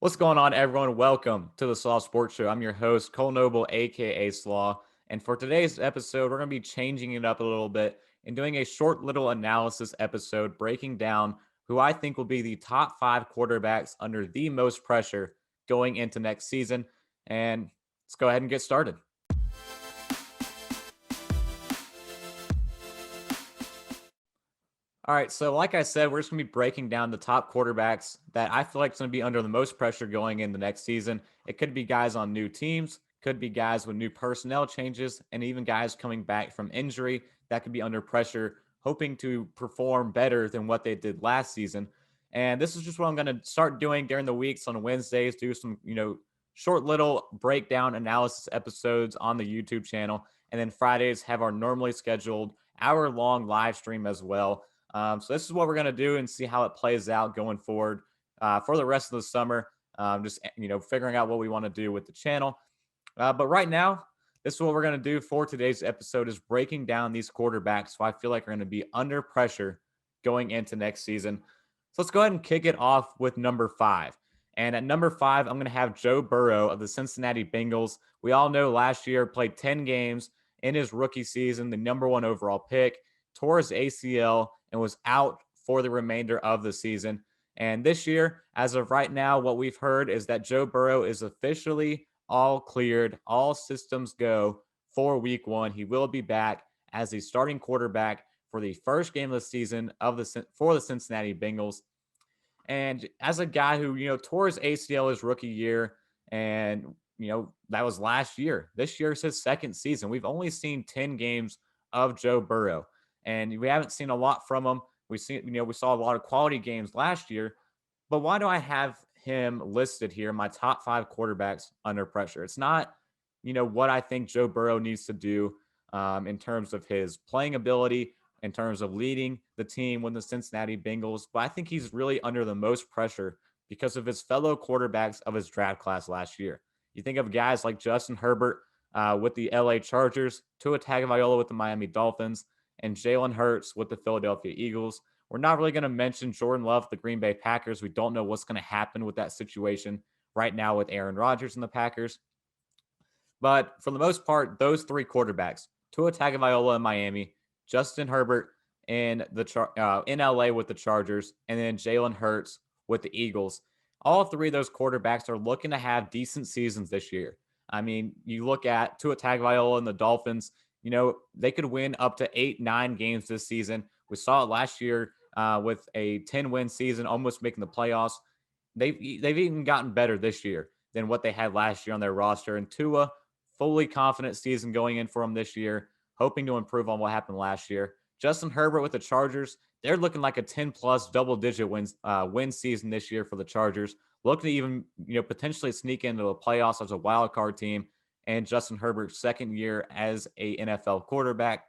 What's going on, everyone? Welcome to the Slaw Sports Show. I'm your host, Cole Noble, aka Slaw. And for today's episode, we're going to be changing it up a little bit and doing a short little analysis episode breaking down who I think will be the top five quarterbacks under the most pressure going into next season. And let's go ahead and get started. All right, so like I said, we're just going to be breaking down the top quarterbacks that I feel like is going to be under the most pressure going in the next season. It could be guys on new teams, could be guys with new personnel changes, and even guys coming back from injury that could be under pressure, hoping to perform better than what they did last season. And this is just what I'm going to start doing during the weeks on Wednesdays, do some, short little breakdown analysis episodes on the YouTube channel. And then Fridays have our normally scheduled hour-long live stream as well. So this is what we're going to do and see how it plays out going forward for the rest of the summer. Just figuring out what we want to do with the channel. But right now, this is what we're going to do for today's episode: is breaking down these quarterbacks who I feel like are going to be under pressure going into next season. So let's go ahead and kick it off with number 5. And at number 5, I'm going to have Joe Burrow of the Cincinnati Bengals. We all know last year played 10 games in his rookie season, the number 1 overall pick, tore his ACL, and was out for the remainder of the season. And this year, as of right now, what we've heard is that Joe Burrow is officially all cleared, all systems go for week 1. He will be back as the starting quarterback for the first game of the season for the Cincinnati Bengals. And as a guy who, tore his ACL his rookie year, and, that was last year. This year is his second season. We've only seen 10 games of Joe Burrow, and we haven't seen a lot from him. We saw a lot of quality games last year, but why do I have him listed here, my top 5 quarterbacks under pressure? It's not, what I think Joe Burrow needs to do in terms of his playing ability, in terms of leading the team with the Cincinnati Bengals, but I think he's really under the most pressure because of his fellow quarterbacks of his draft class last year. You think of guys like Justin Herbert with the LA Chargers, Tua Tagovailoa with the Miami Dolphins, and Jalen Hurts with the Philadelphia Eagles. We're not really going to mention Jordan Love, the Green Bay Packers. We don't know what's going to happen with that situation right now with Aaron Rodgers and the Packers. But for the most part, those 3 quarterbacks, Tua Tagovailoa in Miami, Justin Herbert in LA with the Chargers, and then Jalen Hurts with the Eagles. All 3 of those quarterbacks are looking to have decent seasons this year. I mean, you look at Tua Tagovailoa and the Dolphins. They could win up to 8, 9 games this season. We saw it last year with a 10-win season, almost making the playoffs. They've even gotten better this year than what they had last year on their roster. And Tua, fully confident season going in for him this year, hoping to improve on what happened last year. Justin Herbert with the Chargers, they're looking like a 10-plus double-digit win season this year for the Chargers, looking to even potentially sneak into the playoffs as a wild card team. And Justin Herbert's second year as a NFL quarterback.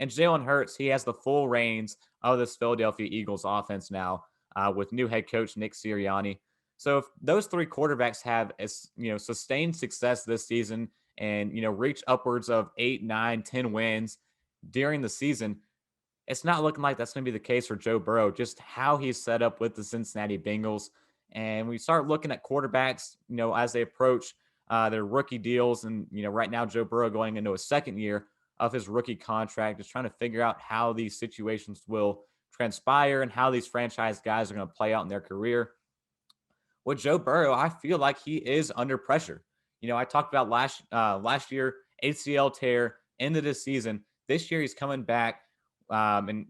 And Jalen Hurts, he has the full reins of this Philadelphia Eagles offense now with new head coach Nick Sirianni. So if those 3 quarterbacks have sustained success this season and reach upwards of 8, 9, 10 wins during the season, it's not looking like that's going to be the case for Joe Burrow, just how he's set up with the Cincinnati Bengals. And we start looking at quarterbacks, as they approach their rookie deals. And, right now, Joe Burrow going into a second year of his rookie contract, is trying to figure out how these situations will transpire and how these franchise guys are going to play out in their career. With Joe Burrow, I feel like he is under pressure. I talked about last year, ACL tear, end of this season. This year, he's coming back and,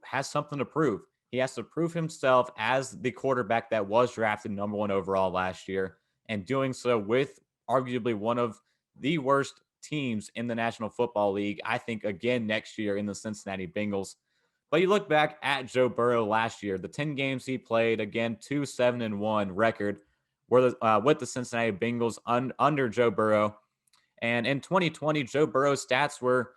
has something to prove. He has to prove himself as the quarterback that was drafted number 1 overall last year, and doing so with arguably one of the worst teams in the National Football League, I think, again next year in the Cincinnati Bengals. But you look back at Joe Burrow last year, the 10 games he played, again, 2-7-1 record with the Cincinnati Bengals under Joe Burrow. And in 2020, Joe Burrow's stats were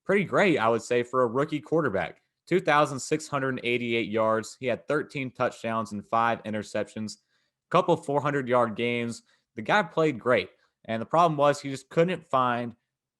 pretty great, I would say, for a rookie quarterback. 2,688 yards. He had 13 touchdowns and 5 interceptions, a couple 400-yard games. The guy played great. And the problem was he just couldn't find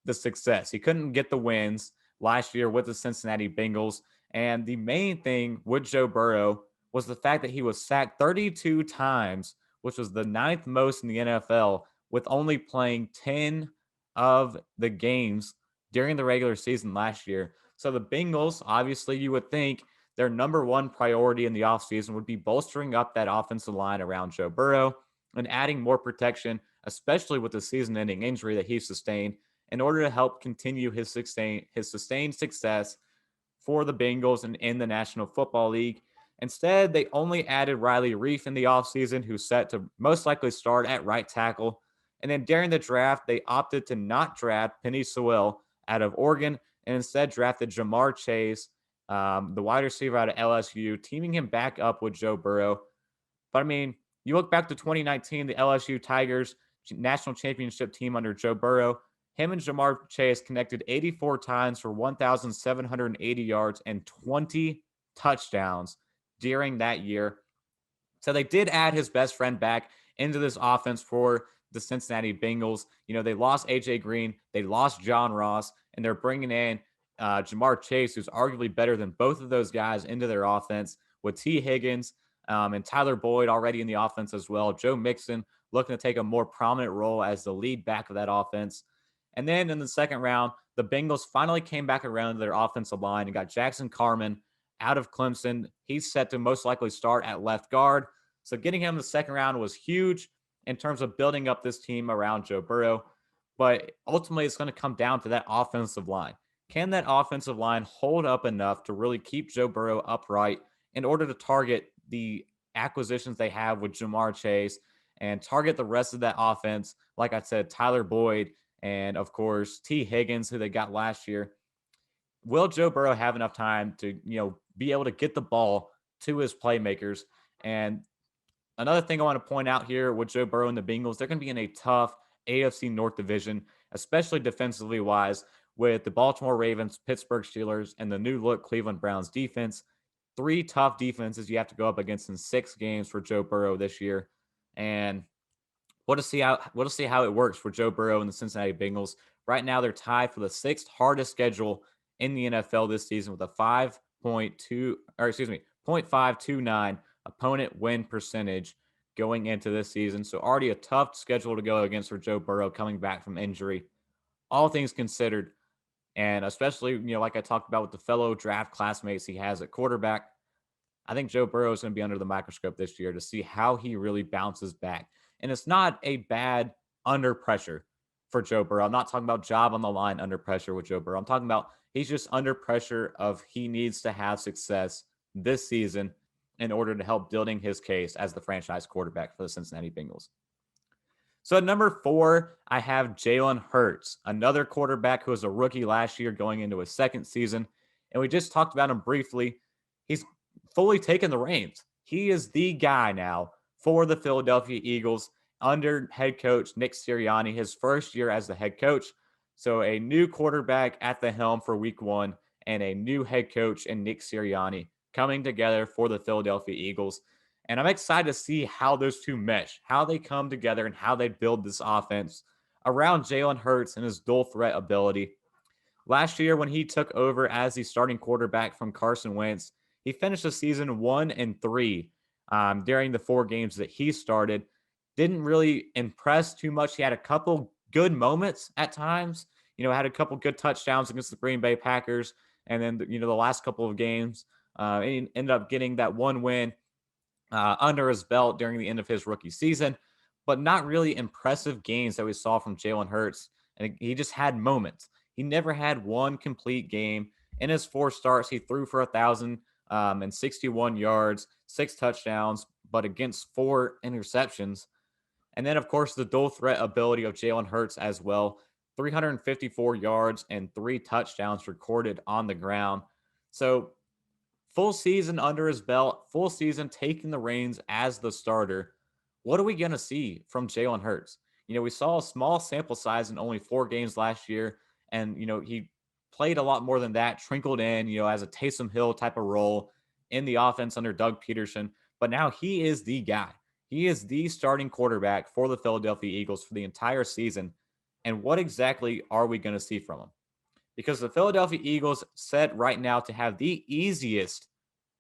the success. He couldn't get the wins last year with the Cincinnati Bengals. And the main thing with Joe Burrow was the fact that he was sacked 32 times which was the ninth most in the NFL, with only playing 10 of the games during the regular season last year. So the Bengals, obviously, you would think their number one priority in the offseason would be bolstering up that offensive line around Joe Burrow and adding more protection, especially with the season ending injury that he sustained, in order to help continue his sustained success for the Bengals and in the National Football League. Instead, they only added Riley Reef in the offseason, who's set to most likely start at right tackle. And then during the draft, they opted to not draft Penny Sewell out of Oregon and instead drafted Jamar Chase, the wide receiver out of LSU, teaming him back up with Joe Burrow. But I mean, you look back to 2019, the LSU Tigers national championship team under Joe Burrow. Him and Jamar Chase connected 84 times for 1,780 yards and 20 touchdowns during that year. So they did add his best friend back into this offense for the Cincinnati Bengals. You know, they lost AJ Green, they lost John Ross, and they're bringing in Jamar Chase, who's arguably better than both of those guys, into their offense with T. Higgins and Tyler Boyd already in the offense as well. Joe Mixon looking to take a more prominent role as the lead back of that offense. And then in the second round, the Bengals finally came back around to their offensive line and got Jackson Carman out of Clemson. He's set to most likely start at left guard. So getting him in the second round was huge in terms of building up this team around Joe Burrow. But ultimately, it's going to come down to that offensive line. Can that offensive line hold up enough to really keep Joe Burrow upright in order to target the acquisitions they have with Jamar Chase and target the rest of that offense? Like I said, Tyler Boyd and, of course, T. Higgins, who they got last year. Will Joe Burrow have enough time to, be able to get the ball to his playmakers? And another thing I want to point out here with Joe Burrow and the Bengals, they're going to be in a tough AFC North division, especially defensively wise, with the Baltimore Ravens, Pittsburgh Steelers, and the new look Cleveland Browns defense. Three tough defenses you have to go up against in 6 games for Joe Burrow this year. And we'll see how it works for Joe Burrow and the Cincinnati Bengals. Right now, they're tied for the sixth hardest schedule in the NFL this season with a 0.529 opponent win percentage going into this season. So already a tough schedule to go against for Joe Burrow coming back from injury. All things considered, and especially, like I talked about with the fellow draft classmates he has at quarterback, I think Joe Burrow is going to be under the microscope this year to see how he really bounces back. And it's not a bad under pressure for Joe Burrow. I'm not talking about job on the line under pressure with Joe Burrow. I'm talking about he's just under pressure of he needs to have success this season in order to help building his case as the franchise quarterback for the Cincinnati Bengals. So at number 4, I have Jalen Hurts, another quarterback who was a rookie last year going into his second season. And we just talked about him briefly. He's fully taken the reins. He is the guy now for the Philadelphia Eagles under head coach Nick Sirianni, his first year as the head coach. So a new quarterback at the helm for week 1 and a new head coach in Nick Sirianni coming together for the Philadelphia Eagles. And I'm excited to see how those two mesh, how they come together, and how they build this offense around Jalen Hurts and his dual threat ability. Last year, when he took over as the starting quarterback from Carson Wentz, he finished the season 1-3 during the 4 games that he started. Didn't really impress too much. He had a couple good moments at times. Had a couple good touchdowns against the Green Bay Packers, and then the last couple of games, he ended up getting that one win under his belt during the end of his rookie season, but not really impressive games that we saw from Jalen Hurts. And he just had moments. He never had one complete game. In his 4 starts, he threw for 1,061 yards, 6 touchdowns, but against 4 interceptions. And then, of course, the dual threat ability of Jalen Hurts as well. 354 yards and 3 touchdowns recorded on the ground. So full season under his belt, full season taking the reins as the starter. What are we going to see from Jalen Hurts? We saw a small sample size in only 4 games last year, and, he played a lot more than that, trickled in, as a Taysom Hill type of role in the offense under Doug Peterson. But now he is the guy. He is the starting quarterback for the Philadelphia Eagles for the entire season. And what exactly are we going to see from him? Because the Philadelphia Eagles set right now to have the easiest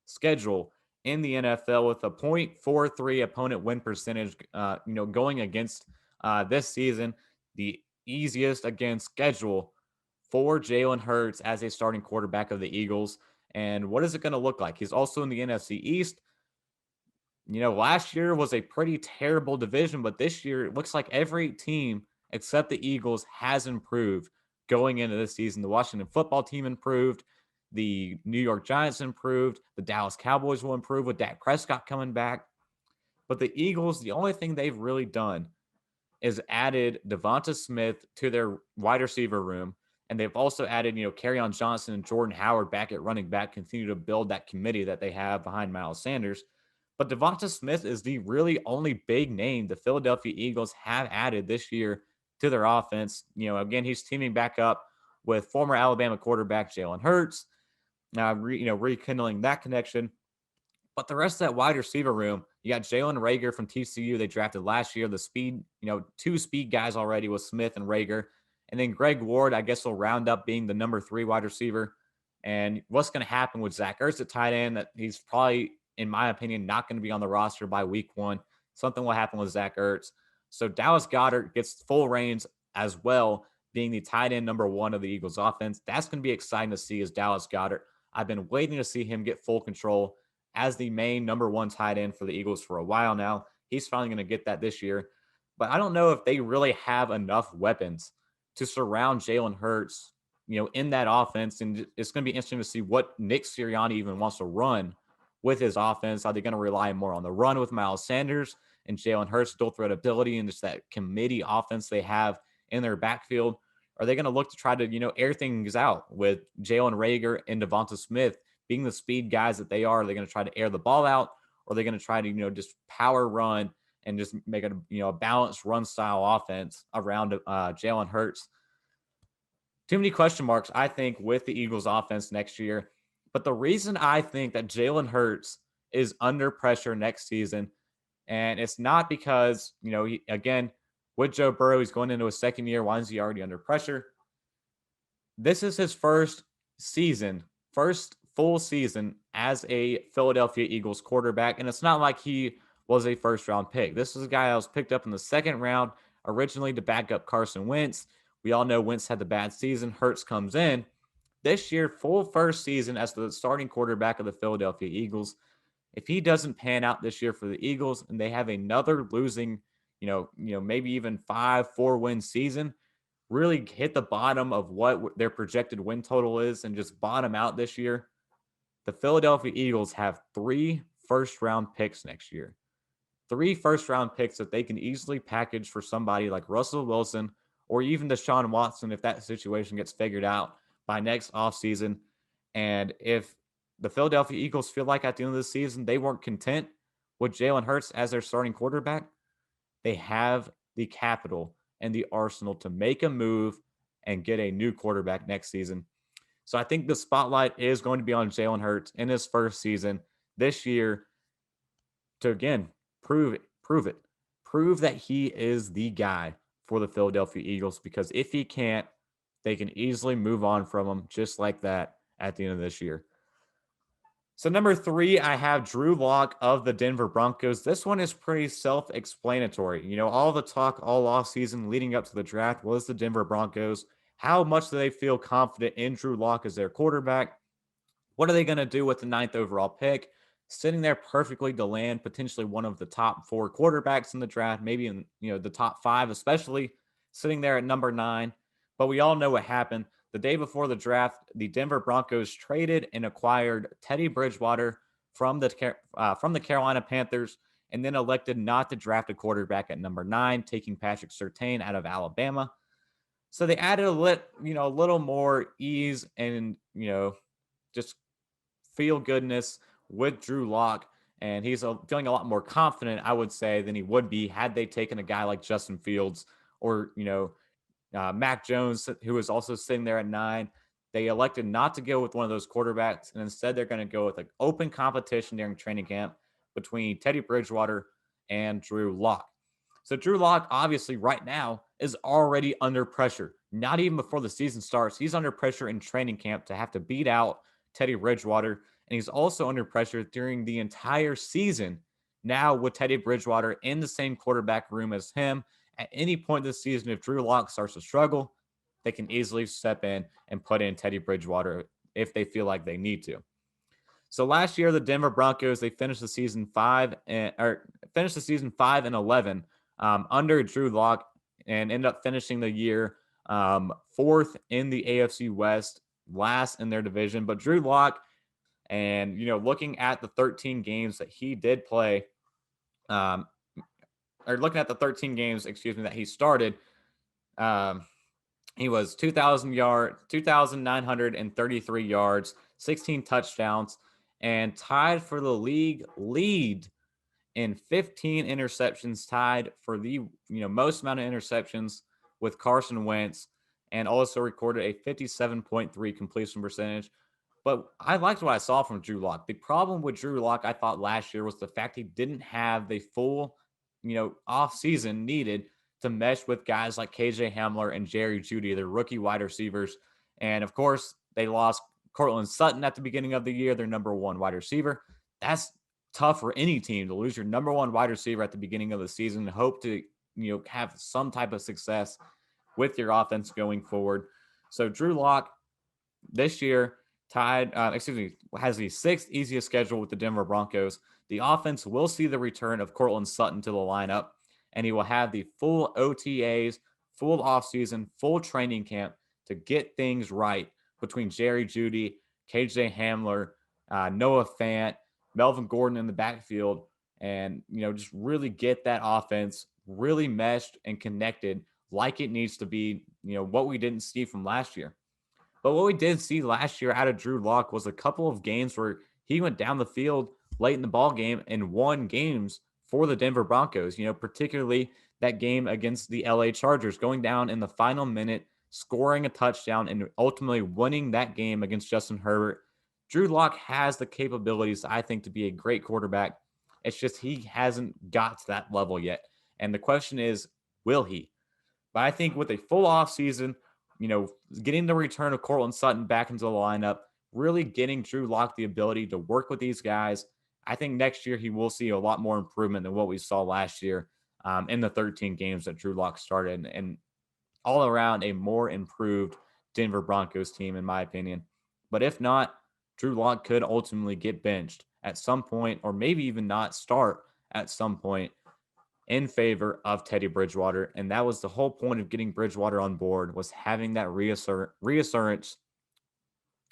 schedule in the NFL with a .43 opponent win percentage, going against this season, the easiest against schedule for Jalen Hurts as a starting quarterback of the Eagles. And what is it going to look like? He's also in the NFC East. Last year was a pretty terrible division, but this year it looks like every team except the Eagles has improved going into this season. The Washington football team improved. The New York Giants improved. The Dallas Cowboys will improve with Dak Prescott coming back. But the Eagles, the only thing they've really done is added Devonta Smith to their wide receiver room. And they've also added, Kerryon Johnson and Jordan Howard back at running back, continue to build that committee that they have behind Miles Sanders. But Devonta Smith is the really only big name the Philadelphia Eagles have added this year to their offense. Again, he's teaming back up with former Alabama quarterback Jalen Hurts, rekindling that connection. But the rest of that wide receiver room, you got Jalen Reagor from TCU. They drafted last year. The speed, two speed guys already with Smith and Reagor. And then Greg Ward, I guess, will round up being the number 3 wide receiver. And what's going to happen with Zach Ertz at tight end? That he's probably, in my opinion, not going to be on the roster by week 1. Something will happen with Zach Ertz. So Dallas Goedert gets full reins as well, being the tight end number 1 of the Eagles offense. That's going to be exciting to see as Dallas Goedert. I've been waiting to see him get full control as the main number 1 tight end for the Eagles for a while now. He's finally going to get that this year. But I don't know if they really have enough weapons to surround Jalen Hurts, in that offense. And it's going to be interesting to see what Nick Sirianni even wants to run with his offense. Are they going to rely more on the run with Miles Sanders and Jalen Hurts' dual threat ability and just that committee offense they have in their backfield? Are they going to look to try to, air things out with Jalen Reagor and Devonta Smith being the speed guys that they are? Are they going to try to air the ball out, or are they going to try to, just power run and just make it, a balanced run style offense around Jalen Hurts? Too many question marks, I think, with the Eagles offense next year. But the reason I think that Jalen Hurts is under pressure next season, and it's not because, again, with Joe Burrow, he's going into his second year. Why is he already under pressure? This is his first full season as a Philadelphia Eagles quarterback. And it's not like he was a first round pick. This is a guy that was picked up in the second round, originally to back up Carson Wentz. We all know Wentz had the bad season. Hurts comes in. This year, full first season as the starting quarterback of the Philadelphia Eagles. If he doesn't pan out this year for the Eagles and they have another losing, maybe even 5-4 win season, really hit the bottom of what their projected win total is and just bottom out this year, the Philadelphia Eagles have 3 first-round picks next year. 3 first-round picks that they can easily package for somebody like Russell Wilson or even Deshaun Watson if that situation gets figured out by next offseason. And if the Philadelphia Eagles feel like at the end of the season they weren't content with Jalen Hurts as their starting quarterback, they have the capital and the arsenal to make a move and get a new quarterback next season. So I think the spotlight is going to be on Jalen Hurts in his first season this year to, again, prove that he is the guy for the Philadelphia Eagles, because if he can't, they can easily move on from him just like that at the end of this year. So number 3, I have Drew Lock of the Denver Broncos. This one is pretty self-explanatory. All the talk all offseason leading up to the draft was the Denver Broncos. How much do they feel confident in Drew Lock as their quarterback? What are they going to do with the 9th overall pick? Sitting there perfectly to land potentially one of the top 4 quarterbacks in the draft, maybe in the top 5, especially sitting there at number 9. But we all know what happened. The day before the draft, the Denver Broncos traded and acquired Teddy Bridgewater from the Carolina Panthers, and then elected not to draft a quarterback at number 9, taking Patrick Surtain out of Alabama. So they added a little more ease and just feel goodness with Drew Lock, and he's feeling a lot more confident, I would say, than he would be had they taken a guy like Justin Fields or Mac Jones, who was also sitting there at 9. They elected not to go with one of those quarterbacks, and instead they're going to go with an open competition during training camp between Teddy Bridgewater and Drew Lock. So Drew Lock, obviously, right now is already under pressure. Not even before the season starts. He's under pressure in training camp to have to beat out Teddy Bridgewater and he's also under pressure during the entire season. Now, with Teddy Bridgewater in the same quarterback room as him, at any point this season, if Drew Lock starts to struggle, they can easily step in and put in Teddy Bridgewater if they feel like they need to. So last year, the Denver Broncos they finished the season 5-11 under Drew Lock and ended up finishing the year fourth in the AFC West, last in their division. But Drew Lock, and looking at the 13 games that he did play, um, or looking at the 13 games, excuse me, that he started, um, he was 2,933 yards, 16 touchdowns, and tied for the league lead in 15 interceptions, tied for the most amount of interceptions with Carson Wentz, and also recorded a 57.3 completion percentage. But I liked what I saw from Drew Lock. The problem with Drew Lock, I thought last year, was the fact he didn't have the full, off season needed to mesh with guys like KJ Hamler and Jerry Jeudy, their rookie wide receivers. And of course, they lost Cortland Sutton at the beginning of the year, their number one wide receiver. That's tough for any team to lose your number one wide receiver at the beginning of the season and hope to, have some type of success with your offense going forward. So Drew Lock this year has the sixth easiest schedule with the Denver Broncos. The offense will see the return of Cortland Sutton to the lineup, and he will have the full OTAs, full offseason, full training camp to get things right between Jerry Jeudy, KJ Hamler, Noah Fant, Melvin Gordon in the backfield, and just really get that offense really meshed and connected like it needs to be. What we didn't see from last year. But what we did see last year out of Drew Lock was a couple of games where he went down the field late in the ball game and won games for the Denver Broncos, particularly that game against the LA Chargers, going down in the final minute, scoring a touchdown, and ultimately winning that game against Justin Herbert. Drew Lock has the capabilities, I think, to be a great quarterback. It's just he hasn't got to that level yet. And the question is, will he? But I think with a full offseason, getting the return of Cortland Sutton back into the lineup, really getting Drew Lock the ability to work with these guys, I think next year he will see a lot more improvement than what we saw last year in the 13 games that Drew Lock started, and all around a more improved Denver Broncos team, in my opinion. But if not, Drew Lock could ultimately get benched at some point, or maybe even not start at some point in favor of Teddy Bridgewater. And that was the whole point of getting Bridgewater on board, was having that reassurance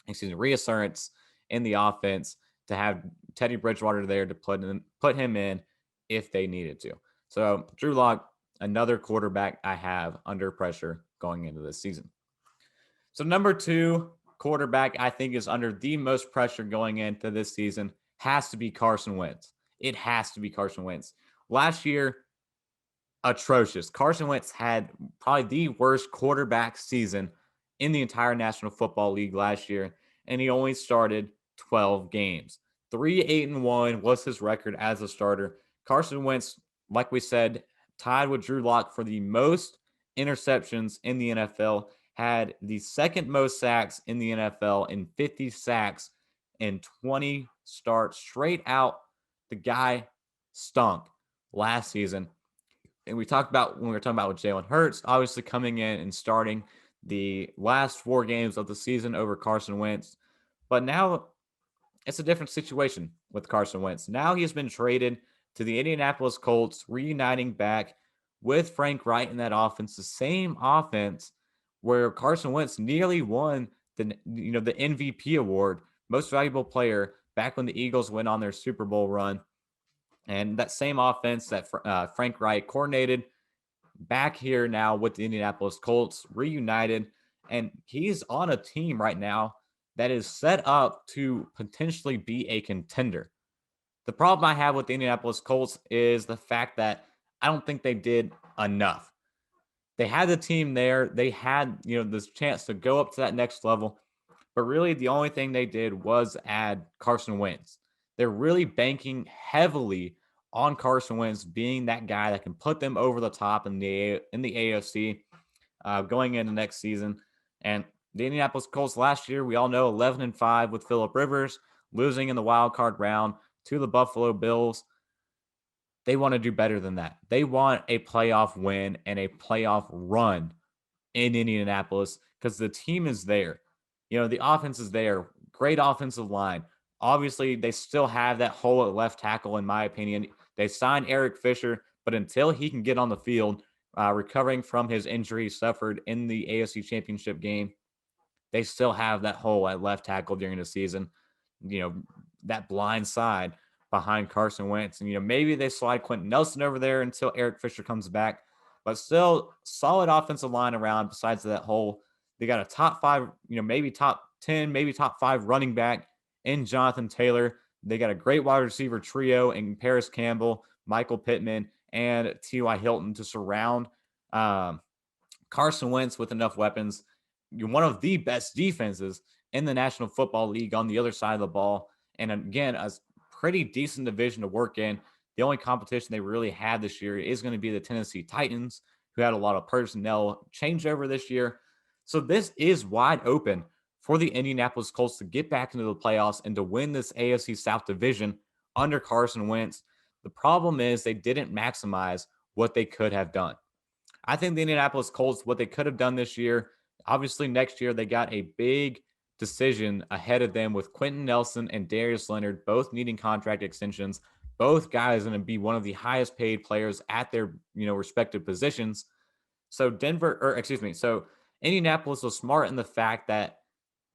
in the offense, to have Teddy Bridgewater there to put him in if they needed to. So Drew Lock, another quarterback I have under pressure going into this season. So number 2 quarterback I think is under the most pressure going into this season has to be Carson Wentz. It has to be Carson Wentz. Last year, atrocious. Carson Wentz had probably the worst quarterback season in the entire National Football League last year, and he only started 12 games. 3-8-1 was his record as a starter. Carson Wentz, like we said, tied with Drew Lock for the most interceptions in the NFL, had the second most sacks in the NFL in 50 sacks in 20 starts straight out. The guy stunk last season. And we talked about when we were talking about with Jalen Hurts, obviously coming in and starting the last 4 games of the season over Carson Wentz. But now it's a different situation with Carson Wentz. Now he has been traded to the Indianapolis Colts, reuniting back with Frank Reich in that offense, the same offense where Carson Wentz nearly won the MVP award, most valuable player, back when the Eagles went on their Super Bowl run. And that same offense that Frank Reich coordinated, back here now with the Indianapolis Colts, reunited. And he's on a team right now that is set up to potentially be a contender. The problem I have with the Indianapolis Colts is the fact that I don't think they did enough. They had the team there. They had, this chance to go up to that next level. But really, the only thing they did was add Carson Wentz. They're really banking heavily on Carson Wentz being that guy that can put them over the top in the AFC going into next season. And the Indianapolis Colts last year, we all know 11-5 with Phillip Rivers. losing in the wild card round to the Buffalo Bills. They want to do better than that. They want a playoff win and a playoff run in Indianapolis because the team is there. The offense is there. Great offensive line. Obviously, they still have that hole at left tackle, in my opinion. They signed Eric Fisher, but until he can get on the field, recovering from his injury he suffered in the AFC Championship game, they still have that hole at left tackle during the season. You know, that blind side behind Carson Wentz. And, maybe they slide Quentin Nelson over there until Eric Fisher comes back. But still, solid offensive line around besides that hole. They got a top 5, maybe top 10, maybe top 5 running back in Jonathan Taylor. They got a great wide receiver trio in Paris Campbell, Michael Pittman, and T.Y. Hilton to surround um, Carson Wentz with enough weapons. You're one of the best defenses in the National Football League on the other side of the ball. And again, a pretty decent division to work in. The only competition they really had this year is going to be the Tennessee Titans, who had a lot of personnel changeover this year. So this is wide open for the Indianapolis Colts to get back into the playoffs and to win this AFC South division under Carson Wentz. The problem is they didn't maximize what they could have done. I think the Indianapolis Colts, what they could have done this year, obviously next year they got a big decision ahead of them with Quentin Nelson and Darius Leonard both needing contract extensions. Both guys going to be one of the highest paid players at their respective positions. So so Indianapolis was smart in the fact that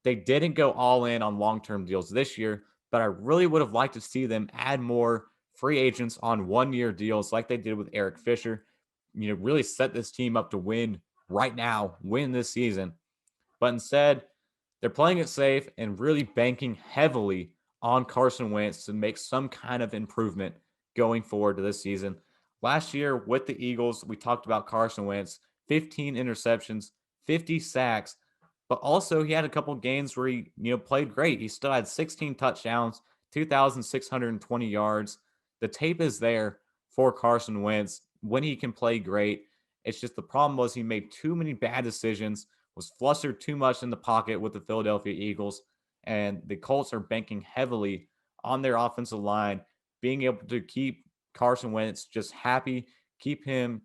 they didn't go all in on long-term deals this year, but I really would have liked to see them add more free agents on one-year deals like they did with Eric Fisher. Really set this team up to win right now, win this season. But instead, they're playing it safe and really banking heavily on Carson Wentz to make some kind of improvement going forward to this season. Last year with the Eagles, we talked about Carson Wentz, 15 interceptions, 50 sacks, but also he had a couple games where he, played great. He still had 16 touchdowns, 2,620 yards. The tape is there for Carson Wentz when he can play great. It's just the problem was he made too many bad decisions, was flustered too much in the pocket with the Philadelphia Eagles, and the Colts are banking heavily on their offensive line, being able to keep Carson Wentz just happy, keep him,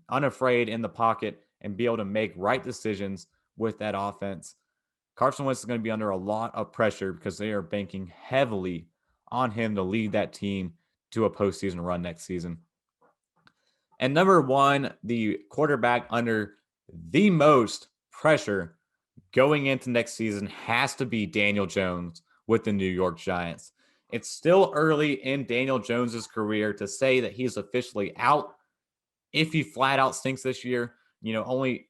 unafraid in the pocket, and be able to make right decisions with that offense. Carson Wentz is going to be under a lot of pressure because they are banking heavily on him to lead that team to a postseason run next season. And number one, the quarterback under the most pressure going into next season has to be Daniel Jones with the New York Giants. It's still early in Daniel Jones's career to say that he's officially out. If he flat out stinks this year, he's only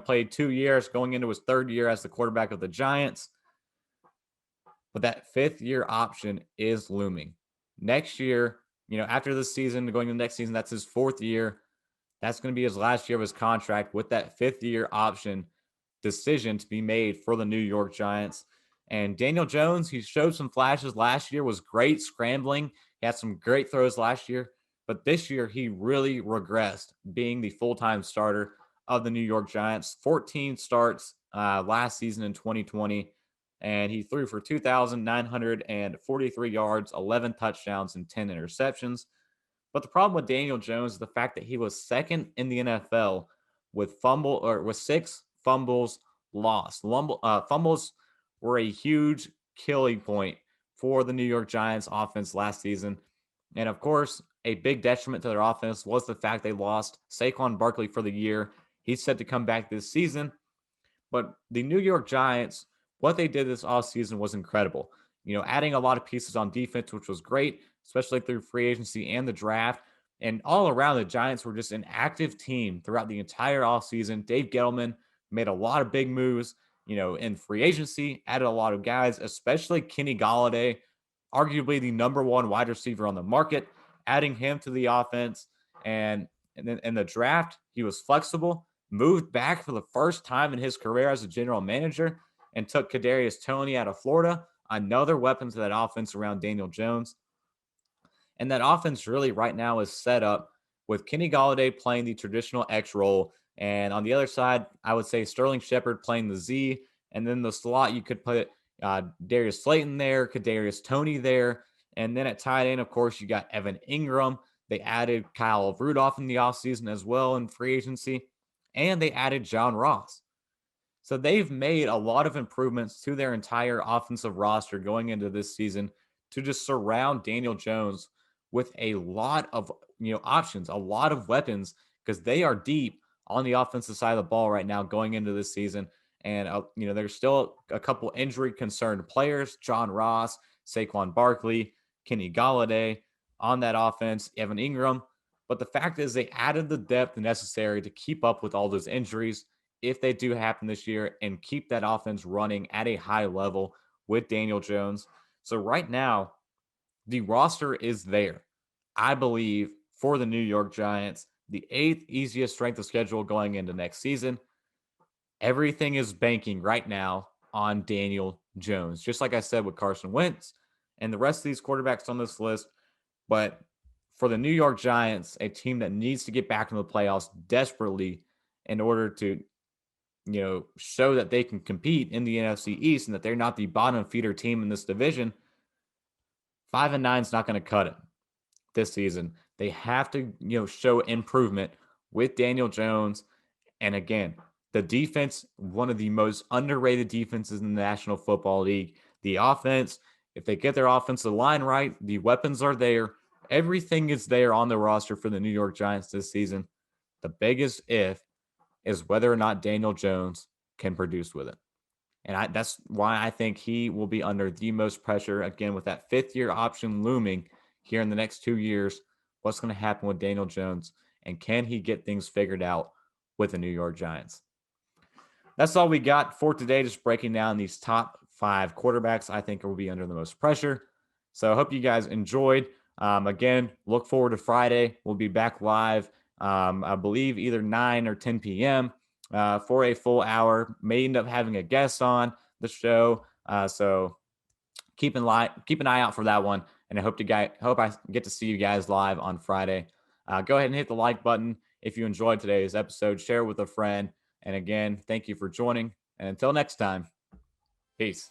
played 2 years, going into his third year as the quarterback of the Giants. But that 5th-year option is looming. Next year, after this season, going to the next season, that's his 4th year. That's going to be his last year of his contract with that 5th-year option decision to be made for the New York Giants. And Daniel Jones, he showed some flashes last year, was great scrambling. He had some great throws last year. But this year, he really regressed being the full-time starter of the New York Giants. 14 starts last season in 2020. And he threw for 2,943 yards, 11 touchdowns, and 10 interceptions. But the problem with Daniel Jones is the fact that he was second in the NFL with 6 fumbles lost. Fumbles were a huge killing point for the New York Giants offense last season. And of course, a big detriment to their offense was the fact they lost Saquon Barkley for the year. He's set to come back this season. But the New York Giants, what they did this offseason was incredible. Adding a lot of pieces on defense, which was great, especially through free agency and the draft. And all around, the Giants were just an active team throughout the entire offseason. Dave Gettleman made a lot of big moves, in free agency, added a lot of guys, especially Kenny Golladay, arguably the number one wide receiver on the market, adding him to the offense. And then in the draft, he was flexible, moved back for the first time in his career as a general manager, and took Kadarius Toney out of Florida, another weapon to that offense around Daniel Jones. And that offense really right now is set up with Kenny Golladay playing the traditional X role. And on the other side, I would say Sterling Shepard playing the Z. And then the slot, you could put Darius Slayton there, Kadarius Toney there. And then at tight end, of course, you got Evan Ingram. They added Kyle Rudolph in the offseason as well in free agency. And they added John Ross. So they've made a lot of improvements to their entire offensive roster going into this season to just surround Daniel Jones with a lot of options, a lot of weapons because they are deep on the offensive side of the ball right now going into this season. And there's still a couple injury concerned players: John Ross, Saquon Barkley, Kenny Galladay on that offense, Evan Ingram. But the fact is, they added the depth necessary to keep up with all those injuries if they do happen this year and keep that offense running at a high level with Daniel Jones. So right now, the roster is there. I believe for the New York Giants, the eighth easiest strength of schedule going into next season. Everything is banking right now on Daniel Jones, just like I said with Carson Wentz and the rest of these quarterbacks on this list. But for the New York Giants, a team that needs to get back into the playoffs desperately in order to show that they can compete in the NFC East and that they're not the bottom feeder team in this division, 5-9 is not going to cut it this season. They have to, show improvement with Daniel Jones. And again, the defense, one of the most underrated defenses in the National Football League. The offense, if they get their offensive line right, the weapons are there. Everything is there on the roster for the New York Giants this season. The biggest if is whether or not Daniel Jones can produce with it. And that's why I think he will be under the most pressure, again, with that fifth-year option looming here in the next 2 years. What's going to happen with Daniel Jones, and can he get things figured out with the New York Giants? That's all we got for today, just breaking down these top 5 quarterbacks I think will be under the most pressure. So I hope you guys enjoyed. Again, look forward to Friday. We'll be back live, I believe, either 9 or 10 p.m. For a full hour. May end up having a guest on the show. So keep an eye out for that one. And I hope I get to see you guys live on Friday. Go ahead and hit the like button if you enjoyed today's episode. Share it with a friend. And again, thank you for joining. And until next time, peace.